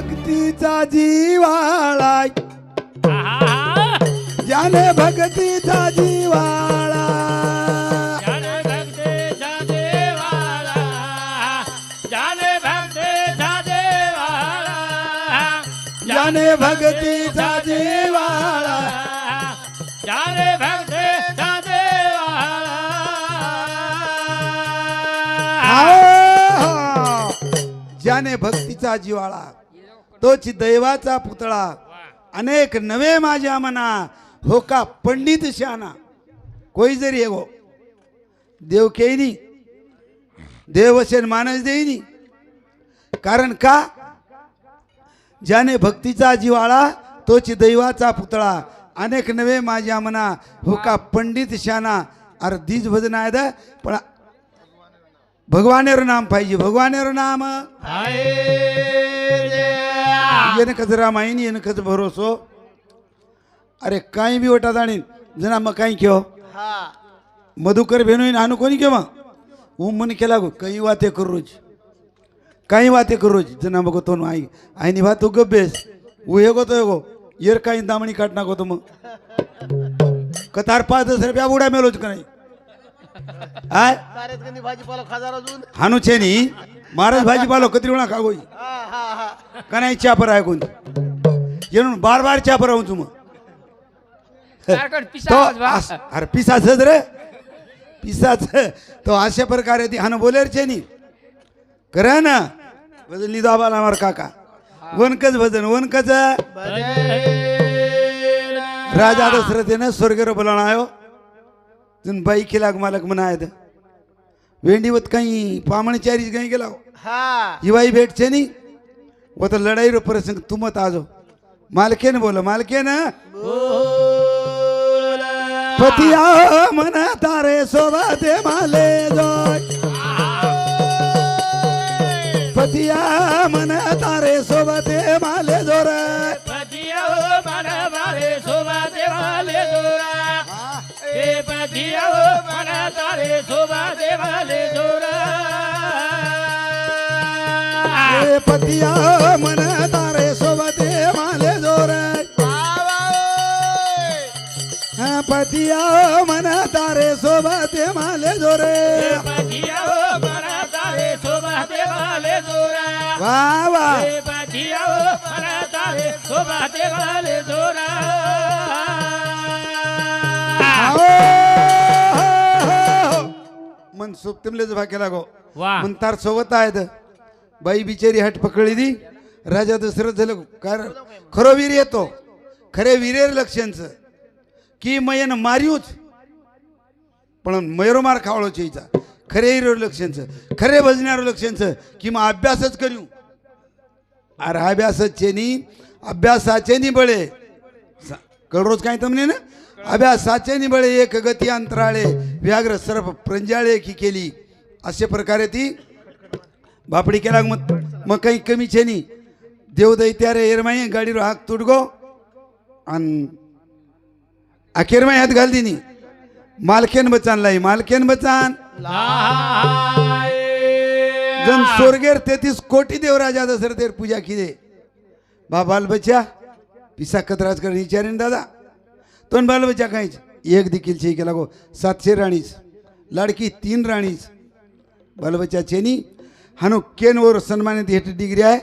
भक्तीचा जिवाळा ज्याने भक्तीचा जिवाळा ज्याने भक्तीचा देवाळा ज्याने भक्तीचा देवाळा ज्याने भक्तीचा जिवाळा ज्याने भक्तीचा देवाळा ज्याने भक्तीचा जिवाळा तोच दैवाचा पुतळा अनेक नवे माझ्या मना हो का पंडित शाना कोई जरी हो देव केनी देवसेन मानस देईनी कारण का ज्याने भक्तीचा जिवाळा तोच दैवाचा पुतळा अनेक नवे माझ्या मना हो का पंडित शाना अरे दीज भजन आहे पण भगवानेर नाम पाहिजे भगवानेर नाम येन कच रामायण येन कच भरोसो अरे काही बी वटा जाणीन जना मग काही क्यो मधुकर भेनोईन हानु कोणी क्यो मग मन केला गो काही वाते करू रोज जना मग तो आई आईनी बात तू गब्बेस वो हेगो तो हेगो येर काही दामणी काटना को तो मग कतार 5-10 रुपया बुडा मेलोच का नाही आय भाजीपाला खाजार अजून हानु छे नी महाराज भाजीपालो कतरी वेळा खागोई का नाही चापर ऐकून येऊन बार बार चापर राहून तुम तो अरे पिसाच रे पिसाच तो अशा प्रकारे ती हान बोलेर छे नी करा ना भजन लिदा बाला मार काका वनकच भजन वनकच राजा दशरथेने स्वर्गेर बोलावणं आयो तुम बाई केला मालक म्हणायत वेंडीवत काही पामणचारीच काही गेला हिवाई भेट छे नी वो तो लड़ाई रो प्रसंग तुम मत आजो मालके ने बोलो मालके न पतिया मन तारे सोबते माले जो पतिया मन तारे सोबते माले जो रे पतिया मन तारे सोबते माले जो रे पतिया मन तारे सोबते माले जो रे पतिया मन तारे सोबते माले जोर पतिया मन तारे सोबते माले जोर पतिया मन तारे सोबते माले जोर वाह वाह पतिया मन तारे सोबते माले जोर मन सुप्तिमलेच भाग्य लागो वाह मन तार सोबत आहेत बाई बिचारी हट पकडी दी राजा दशरथ झालं कारण खरो वीर येतो खरे वीरेर लक्षणच की मयन मारियूच पण मयरो मार खावळो चेचा खरे हिरो लक्षणच खरे भजनारो लक्षणच की मग अभ्यासच करू अरे अभ्यासचे नी अभ्यासाचे नी बळे कळरोज काय तमने ना अभ्यासाचे नी बळे एक गती अंतराळे व्याघ्र सर्प प्रंजाळे की केली अशा प्रकारे ती बापडी केला मग काही कमी छे नी देव दैत्यारे एरमाई गाडी रो हाक तुडगो आणि अखेरमाई हात घाल दिनी मालकेन बचान लाई मालकेन बचान जन स्वर्गेर 33 कोटी देवराजा दशरथेर पूजा किदे बा बाल बच्चा पिसा कतराज कर विचारेन दादा तोन बाल बच्चा काहीच एक देखील छे केला गो 700 राणीच लाडकी 3 राणीच बाल बच्चा छेनी हानो केन वर सन्मानित हेट डिग्री आहे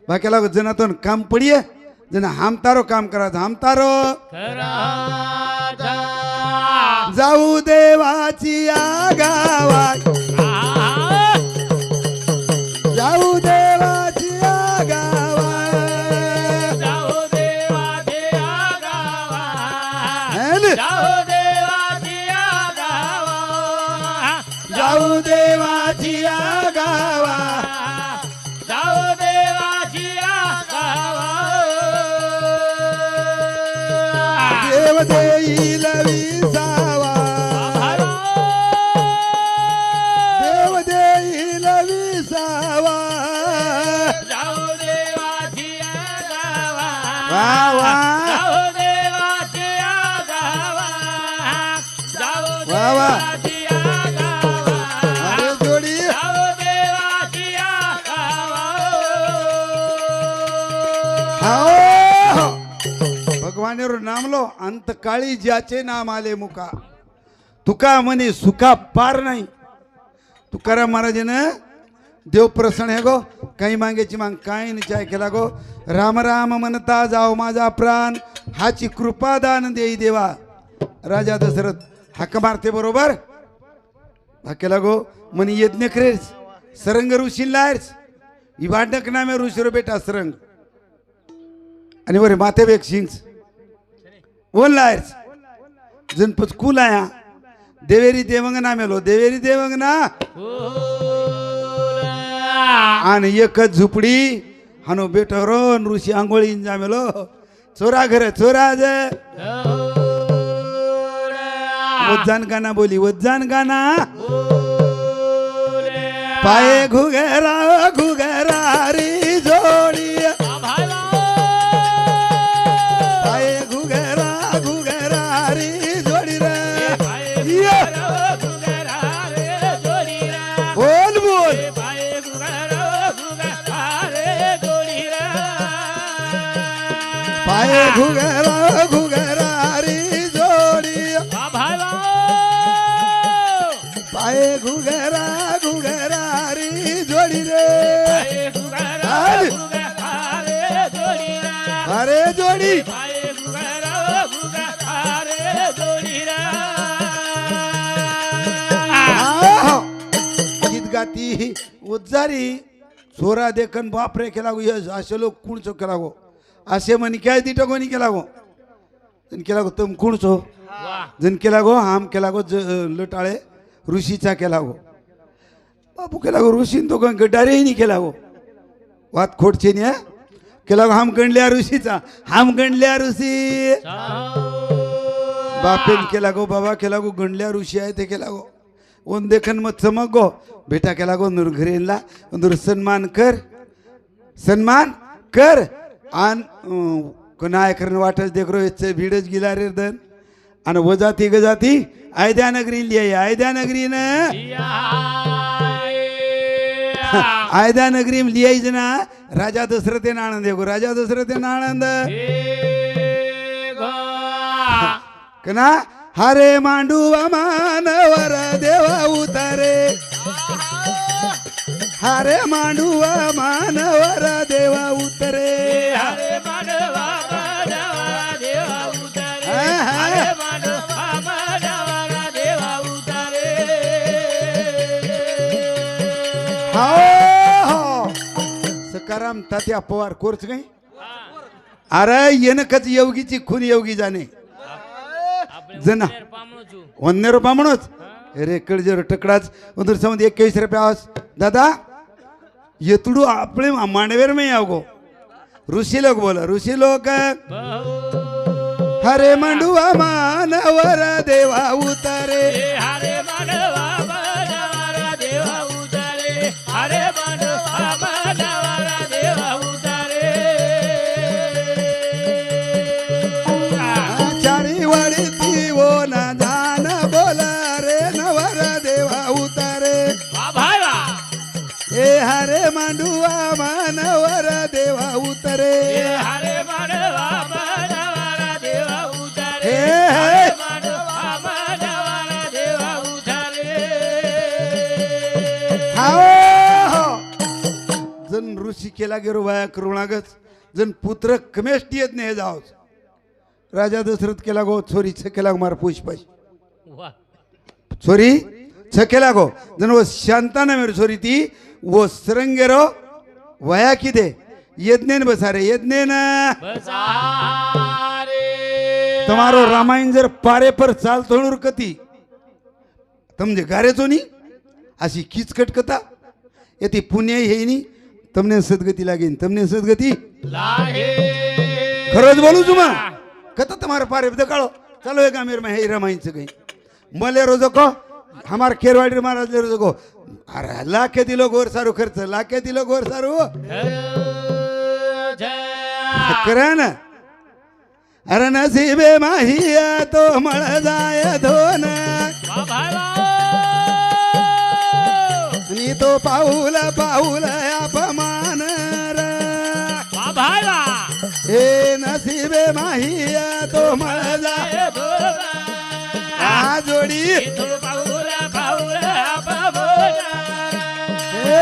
बाकीला जनातून काम पडिये जना हामतारो काम करा हामतारो जाऊ देवाची आगावा जाऊ देवाची आगावा जाऊ देवाची आगावा हैं? जाऊ देवाची आगावा जाऊ देवाची आगावा जाऊ देवाची आगावा देव देईल विसावा देव देईल विसावा जाऊ देवाची आगावा वा वा जाऊ देवाची आगावा जाऊ वा वा देवाची आगावा अरे जोडी जाऊ देवाची आगावा वानेर नामलो अंत काळी ज्याचे नाम आले मुका तुका म्हणे सुखा पार नाही. तुकाराम महाराजानं देव प्रसन्न है गो काही मागेची मांग काही निचाय केला गो. राम राम म्हणता जाओ माझा प्राण हाची कृपा दान देई देवा. राजा दशरथ हाक मारते बरोबर हा केला गो म्हणे यज्ञ करेस सरंग ऋषी लायर्स ही वाटक नामे ऋषीरो बेटा सरंग आणि वरे माथे बेक शिंग्स वन लायर्स जनपद कुल आया देवेरी देवंग ना मेलो देवेरी देवंग ना आणि एकच झुपडी हानो बेटरो ऋषी आंघोळी जामेलो चोरा घर चोरा ज वज्जान गाना बोली वज्जान गाना पाये घुगरा री जोडी पाये घुगरा री जोडी रे बोल बोल पाये घुगरा री जोडी पाये घुगरा री जोडी रे अरे जोडी गीत गाती उज्जारी चोरा देखन बापरे केला गो यश असे लोक कुणचो केला गो असे म्हणे काय दिटो कोणी केला गो जण केला गो तुम कुणचो जण केला गो आम केला गो लटाळे ऋषीचा केला गो बापू केला गो ऋषीन तो गड्डारेही नाही केला गो वात खोटचे नाही केला गो हम गणल्या ऋषीचा हम गणल्या ऋषी बापेन केला गो बाबा केला गो गणल्या ऋषी आहे ते केला गो ओन देखन मत चमक गो बेटा केला गो नूर घरेला नूर सन्मान कर आन कोणाय करण वाटच देखरो याचे भीडच गेला रे दन आणि वजाती गजाती आयद्या नगरी लिहाय आयद्या नगरी न आयद्या नगरी लिहायच ना राजा दशरथेन आनंद देखो राजा दशरथेन आनंद कना हरे मांडुवा मानवर देवा उतारे हरे मांडुवा मानवर देवा उतरे हरे मानवा मानवा देवा उतारे हरे मानवा मानवा देवा उतारे हो सकाराम तात्या पवार कोर्च काही अरे येनकच योगीची खून योगी जाणे जना वन्नेरो पामणोच अरे कळजर टकडाच उधर समज 21 रुपया दादा येतुडू आपले मांडवेर में आवगो ऋषी लोक बोला ऋषी लोक हरे मांडुवा मानवर देवा उतारे हरे मानवा मानवा देवा उतारे हरे मानवा मानवा देवा उतारे चारी वाडी ती वो ना जान बोला रे नवर देवा उतारे भावा ए हरे मांडुवा मानवर देवा उतरे हरे मानवा मानवा देवा उतारे हे हे मानवा मानवा देवा उतारे हाओ जन ऋषी केला गेरो वाया करुणागच जन पुत्र कमेष्टी येत नाही जाओ राजा दशरथ केला गो छोरी छकेला गो मार पुष्पाश छोरी छकेला गो जन वो शांताना मेरे छोरी ती वो सरंगेरो वया किदे यज्ञेन बसारे यज्ञेन बसारे તમારો રામાયણ જર પારે પર ચાલ તોણુર કતી તમને ગારે તો ની આસી કિચકટ કથા એથી પુણ્ય હે ની તમને સદગતિ લાગે તમને સદગતિ लागे ખરો જ બોલું છું માં કથા તમારે પારે દકાળો ચાલો એક આમેર માં હે રામાયણ છે ગઈ મલે રોજો કો हमार खेरवाडी महाराज ले रोजो को अरे लाखे दिलो गोर सारू खर्च लाखे दिलो गोर सारू करे ना अरे नसीबे माहिया तो मळ जाय धोन नी तो पाऊल पाऊल अपमान रे हे नसीबे माहिया मजा आ जोडी ए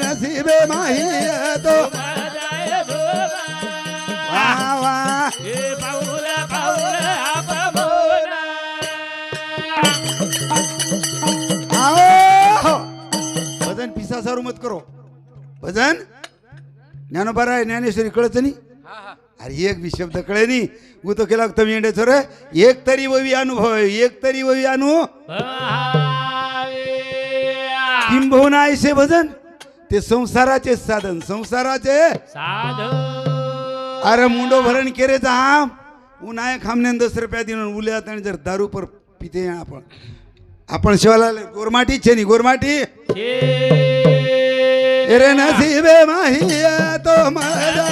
नसीबे माही तो वा वा आओ भजन पिसा सारू मत करो भजन ज्ञानोबा राय ज्ञानेश्वरी कळत नाही अरे एक बी शब्द कळे नाही उ तो केला तुम्ही इंडे छोरे एक तरी ववी अनुभव एक तरी ववी किंबहुना ऐसे भजन ते संसाराचे साधन संसाराचे साधू अरे मुंडो भरण केरे जाम उन्हाळे खामने 10 रुपया दिन उल्यात आणि जर दारू पर पिते आपण शिवाला गोरमाटी छेनी गोरमाटी रे नसीबे माही तो मजा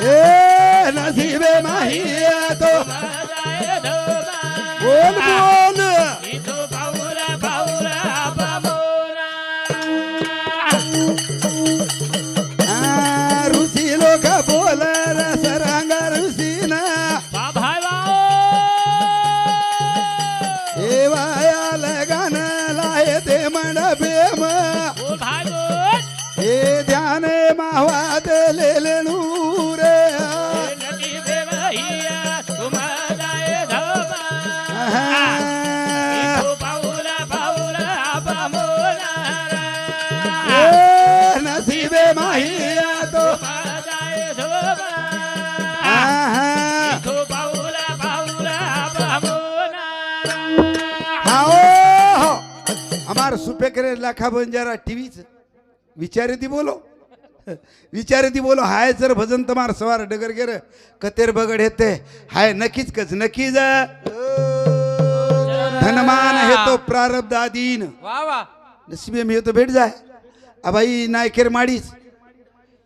ए नसीबे माही तो बोल बोल ऋषी लोक बोल रसरंग ऋषीना ए वायाल गान लाय ते मन प्रेम ए ध्यान मावा दिलेले नूरे नसीबे माही तो हमार सुपे करे लाखा बंजारा टीवी विचारे ती बोलो हाय जर भजन तमार सवार डगर गेर कतेर बगड येते हाय नक्कीच कच नक्कीच धनमान हे तो प्रारब्ध आदीन नसीबे में तो भेट जाए अब भाई नायकेर माडीस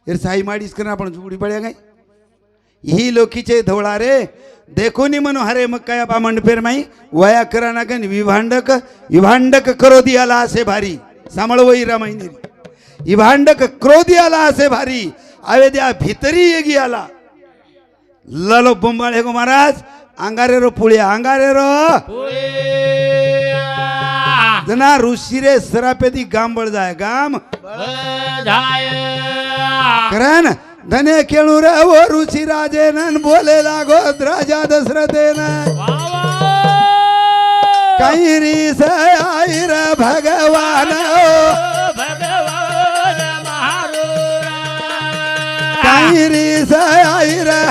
एर साई माडीस करना आपण जुगडी पड्या काय ही लोकीचे धवळा रे देखो नि मनो हरे मग काय आपा मंडपेर माई वया करा ना गण विभांडक क्रोधी आला असे भारी सांभाळवई रामाईने विभांडक क्रोधी आला असे भारी आवे द्या भितरी येगी आला ललो बोंबाळे गो महाराज अंगारे रो पुळ्या अंगारे रो जना ऋषी रे सरापेदी गांबळ जाय गाम करण धने केळू रे वो ऋषी राजेन बोले लागो राजा दशरथेन काही रीस आई रे भगवान काही रीस आई रे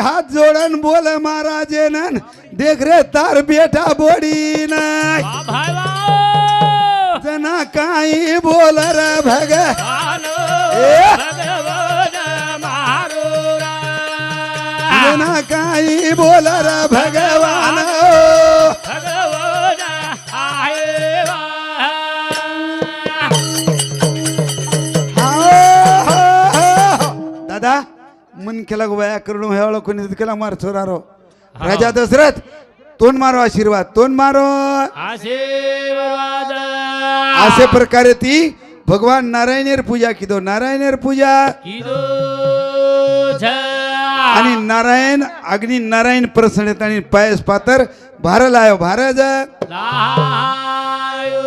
हाथ जोड़न बोले महाराजे नन देख रे तार बेटा बोड़ी न जना काई बोल रे भगवान जना काई बोल रे भगवान दादा मन केला गोया करून हे कोणी केला मार छोरारो राजा दशरथ तोंड मारो आशीर्वाद तोंड मारो आशीर्वाद असे प्रकारे ती भगवान नारायणेर पूजा किदो नारायणेर पूजा आणि नारायण अग्नि नारायण प्रसन्न आणि पायस पातर भार लायो भारज लायो